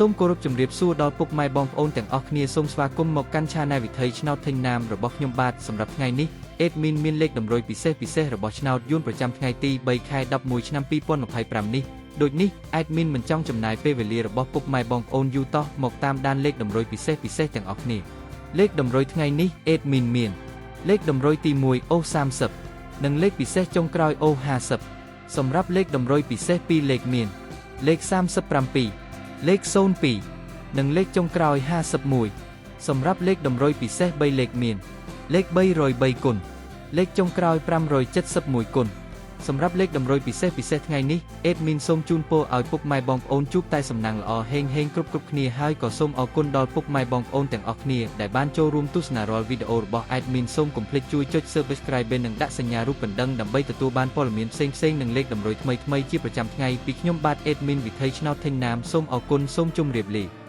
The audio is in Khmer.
សូមគោរពជំរាបសួរដល់ពុកម៉ែបងប្អូនទាំងអស់គ្នាសូមស្វាគមន៍មកកាន់ Channel វិថីឆ្នោតទិញណាមរបស់ខ្ញុំបាទសម្រាប់ថ្ងៃនេះ Admin មានលេខតម្រុយពិសេសរបស់ឆ្នោតយួនប្រចាំថ្ងៃទី3ខែ11ឆ្នាំ2025នេះដូចនេះ Admin មិនចង់ចំណាយពេលវេលារបស់ពុកម៉ែបងប្អូនយូរតោះមកតាមដានលេខតម្រុយពិសេសទាំងអស់គ្នាលេខតម្រុយថ្ងៃនេះ Admin មានលេខតម្រុយទី1 O30 និងលេខពិសេសចុងក្រោយ O50 សម្រាប់លេខតម្រុយពិសេស2លេខមានលេខ37លេខ02និងលេខចុងក្រោយ51សម្រាប់លេខតម្រុយពិសេស3លេខមានលេខ303គុណលេខចុងក្រោយ571គុណសម្រាប់លេខតម្រុយពិសេសថ្ងៃនេះ Admin សូមជូនពរឲ្យពុកម៉ែបងប្អូនជួបតែសំណាងល្អហេងគ្រប់គ្នាហើយក៏សូមអរគុណដល់ពុកម៉ែបងប្អូនទាំងអស់គ្នាដែលបានចូលរួមទស្សនារាល់វីដេអូរបស់ Admin សូមកុំភ្លេចជួយចុច Subscribe និងដាក់សញ្ញារូបកណ្ដឹងដើម្បីទទួលបានព័ត៌មានផ្សេងនិងលេខតម្រុយថ្មីជាប្រចាំថ្ងៃពីខ្ញុំបាទ Admin វិថីឆ្នោតថេងណាមសូមអរគុណសូមជម្រាបលា